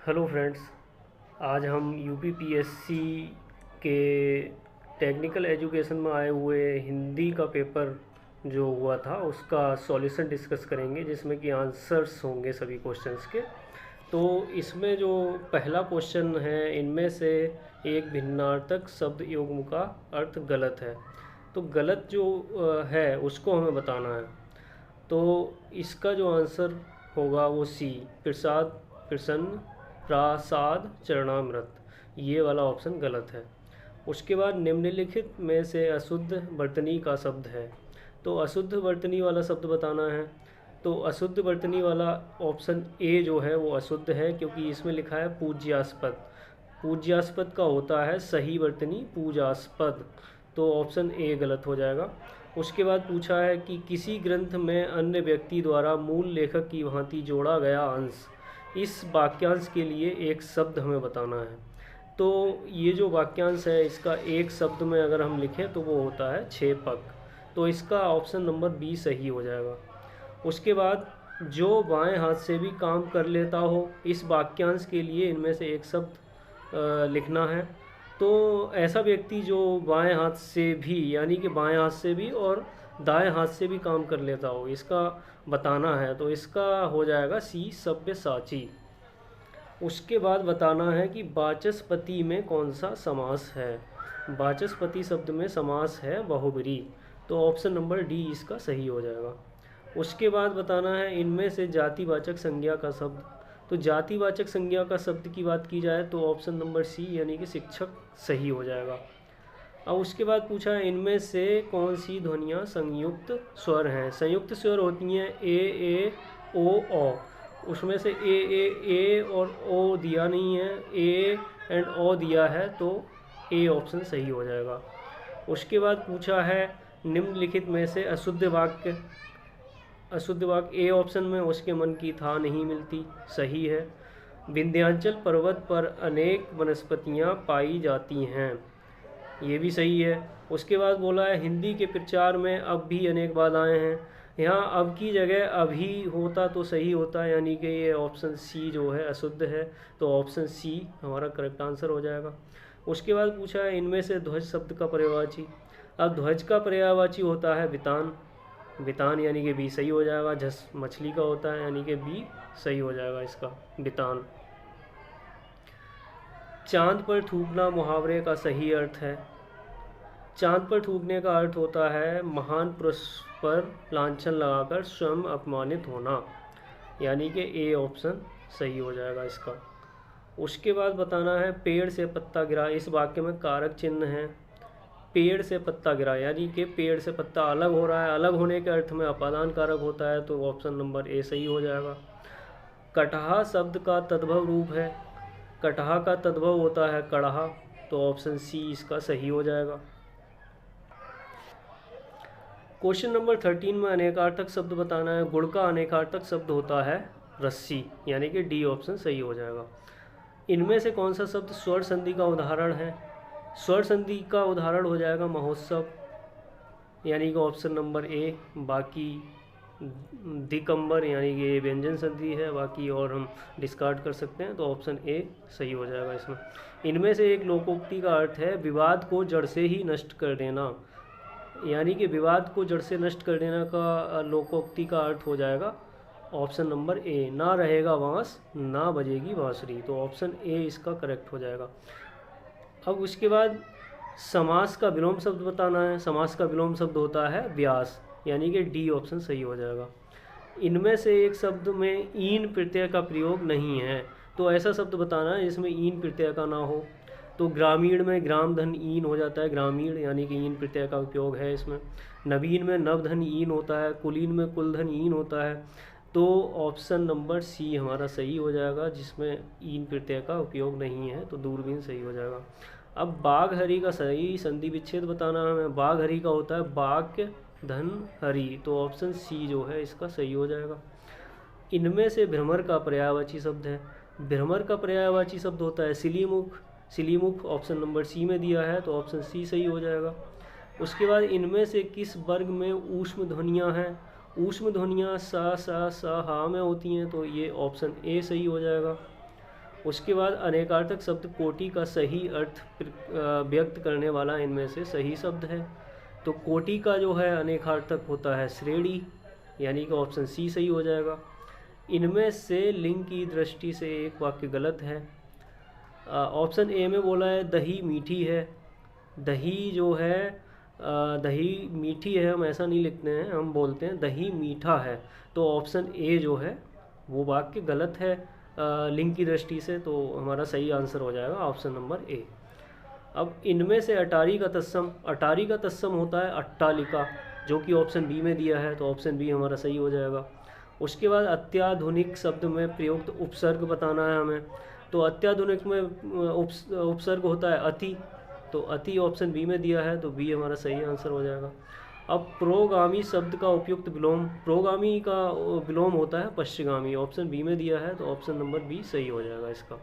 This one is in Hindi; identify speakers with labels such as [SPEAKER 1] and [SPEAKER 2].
[SPEAKER 1] Hello friends. आज हम यूपीपीएससी के टेक्निकल एजुकेशन में आए हुए हिंदी का पेपर जो हुआ था उसका सॉल्यूशन डिस्कस करेंगे, जिसमें कि आंसर्स होंगे सभी क्वेश्चंस के। तो इसमें जो पहला क्वेश्चन है, इनमें से एक भिन्नार्थक शब्द युग्म का अर्थ गलत है। तो गलत जो है उसको हमें बताना है। तो इसका जो आंसर होगा वो सी, प्रसाद, प्रसन्न, प्रासाद, चरणामृत, ये वाला ऑप्शन गलत है। उसके बाद निम्नलिखित में से अशुद्ध वर्तनी का शब्द है। तो अशुद्ध वर्तनी वाला शब्द बताना है। तो अशुद्ध वर्तनी वाला ऑप्शन ए जो है वो अशुद्ध है, क्योंकि इसमें लिखा है पूज्यास्पद। पूज्यास्पद का होता है सही वर्तनी पूजास्पद। तो ऑप्शन ए गलत हो जाएगा। उसके बाद पूछा है कि किसी ग्रंथ में अन्य व्यक्ति द्वारा मूल लेखक की भांति जोड़ा गया अंश, इस वाक्यांश के लिए एक शब्द हमें बताना है। तो ये जो वाक्यांश है इसका एक शब्द में अगर हम लिखें तो वो होता है छेपक। तो इसका ऑप्शन नंबर बी सही हो जाएगा। उसके बाद जो बाएं हाथ से भी काम कर लेता हो, इस वाक्यांश के लिए इनमें से एक शब्द लिखना है। तो ऐसा व्यक्ति जो बाएं हाथ से भी, यानी कि बाएं हाथ से भी और दाएं हाथ से भी काम कर लेता हो, इसका बताना है। तो इसका हो जाएगा सी, सव्यसाची। उसके बाद बताना है कि वाचस्पति में कौन सा समास है। वाचस्पति शब्द में समास है बहुब्री। तो ऑप्शन नंबर डी इसका सही हो जाएगा। उसके बाद बताना है इनमें से जातिवाचक संज्ञा का शब्द। तो जातिवाचक संज्ञा का शब्द की बात की जाए तो ऑप्शन नंबर सी यानी कि शिक्षक सही हो जाएगा। अब उसके बाद पूछा है इनमें से कौन सी ध्वनियाँ संयुक्त स्वर हैं। संयुक्त स्वर होती हैं ए ओ। उसमें से ए और ओ दिया नहीं है, ए एंड ओ दिया है, तो ए ऑप्शन सही हो जाएगा। उसके बाद पूछा है निम्नलिखित में से अशुद्ध वाक्य। अशुद्ध वाक्य ए ऑप्शन में उसके मन की था नहीं मिलती, सही है। विंध्याचल पर्वत पर अनेक वनस्पतियां पाई जाती हैं, ये भी सही है। उसके बाद बोला है हिंदी के प्रचार में अब भी अनेक बाधाएं हैं। यहाँ अब की जगह अभी होता तो सही होता, यानी कि ये ऑप्शन सी जो है अशुद्ध है। तो ऑप्शन सी हमारा करेक्ट आंसर हो जाएगा। उसके बाद पूछा है इनमें से ध्वज शब्द का पर्यायवाची। अब ध्वज का पर्यायवाची होता है वितान। वितान यानी कि बी सही हो जाएगा। झस मछली का होता है, यानी कि बी सही हो जाएगा इसका, वितान। चांद पर थूकना मुहावरे का सही अर्थ है। चांद पर थूकने का अर्थ होता है महान पुरुष पर लांछन लगाकर स्वयं अपमानित होना, यानी कि ए ऑप्शन सही हो जाएगा इसका। उसके बाद बताना है पेड़ से पत्ता गिरा। इस वाक्य में कारक चिन्ह है। पेड़ से पत्ता गिरा यानी कि पेड़ से पत्ता अलग हो रहा है, अलग होने के अर्थ में अपादान कारक होता है, तो ऑप्शन नंबर ए सही हो जाएगा। कटहा शब्द का तद्भव रूप है। कटहा का तद्भव होता है कड़हा, तो ऑप्शन सी इसका सही हो जाएगा। क्वेश्चन नंबर 13 में अनेकार्थक शब्द बताना है। गुड़ का अनेकार्थक शब्द होता है रस्सी, यानी कि डी ऑप्शन सही हो जाएगा। इनमें से कौन सा शब्द स्वर संधि का उदाहरण है। स्वर संधि का उदाहरण हो जाएगा महोत्सव, यानी कि ऑप्शन नंबर ए। बाकी दिकंबर यानी कि व्यंजन संधि है, बाकी और हम डिस्कार्ड कर सकते हैं, तो ऑप्शन ए सही हो जाएगा इसमें। इनमें से एक लोकोक्ति का अर्थ है विवाद को जड़ से ही नष्ट कर देना, यानी कि विवाद को जड़ से नष्ट कर देना का लोकोक्ति का अर्थ हो जाएगा ऑप्शन नंबर ए, ना रहेगा बांस ना बजेगी बांसुरी। तो ऑप्शन ए इसका करेक्ट हो जाएगा। अब उसके बाद समास का विलोम शब्द बताना है। समास का विलोम शब्द होता है व्यास, यानी कि डी ऑप्शन सही हो जाएगा। इनमें से एक शब्द में ईन प्रत्यय का प्रयोग नहीं है। तो ऐसा शब्द बताना है जिसमें ईन प्रत्यय का ना हो। तो ग्रामीण में ग्राम धन ईन हो जाता है ग्रामीण, यानी कि ईन प्रत्यय का उपयोग है इसमें। नवीन में नवधन ईन होता है, कुलीन में कुलधन ईन होता है। तो ऑप्शन नंबर सी हमारा सही हो जाएगा, जिसमें ईन प्रत्यय का उपयोग नहीं है, तो दूरबीन सही हो जाएगा। अब बाघ हरि का सही संधि विच्छेद बताना है हमें। बाघ हरि का होता है वाक्य धन हरि, तो ऑप्शन सी जो है इसका सही हो जाएगा। इनमें से भ्रमर का पर्यायवाची शब्द है। भ्रमर का पर्यायवाची शब्द होता है सिलीमुख। सिलीमुख ऑप्शन नंबर सी में दिया है, तो ऑप्शन सी सही हो जाएगा। उसके बाद इनमें से किस वर्ग में ऊष्म ध्वनियाँ हैं। ऊष्म ध्वनियाँ सा सा सा हा में होती हैं, तो ये ऑप्शन ए सही हो जाएगा। उसके बाद अनेकार्थक शब्द कोटि का सही अर्थ व्यक्त करने वाला इनमें से सही शब्द है। तो कोटि का जो है अनेकार्थक होता है श्रेणी, यानी कि ऑप्शन सी सही हो जाएगा। इनमें से लिंग की दृष्टि से एक वाक्य गलत है। ऑप्शन ए में बोला है दही मीठी है। दही जो है दही मीठी है, हम ऐसा नहीं लिखते हैं, हम बोलते हैं दही मीठा है। तो ऑप्शन ए जो है वो वाक्य गलत है लिंग की दृष्टि से, तो हमारा सही आंसर हो जाएगा ऑप्शन नंबर ए। अब इनमें से अटारी का तत्सम होता है अट्टालिका, जो कि ऑप्शन बी में दिया है, तो ऑप्शन बी हमारा सही हो जाएगा। उसके बाद अत्याधुनिक शब्द में प्रयुक्त उपसर्ग बताना है हमें। तो अत्याधुनिक में उपसर्ग होता है अति, तो अति ऑप्शन बी में दिया है, तो बी हमारा सही आंसर हो जाएगा। अब प्रोगामी शब्द का उपयुक्त विलोम, प्रोगामी का विलोम होता है पश्चिगामी, ऑप्शन बी में दिया है, तो ऑप्शन नंबर बी सही हो जाएगा इसका।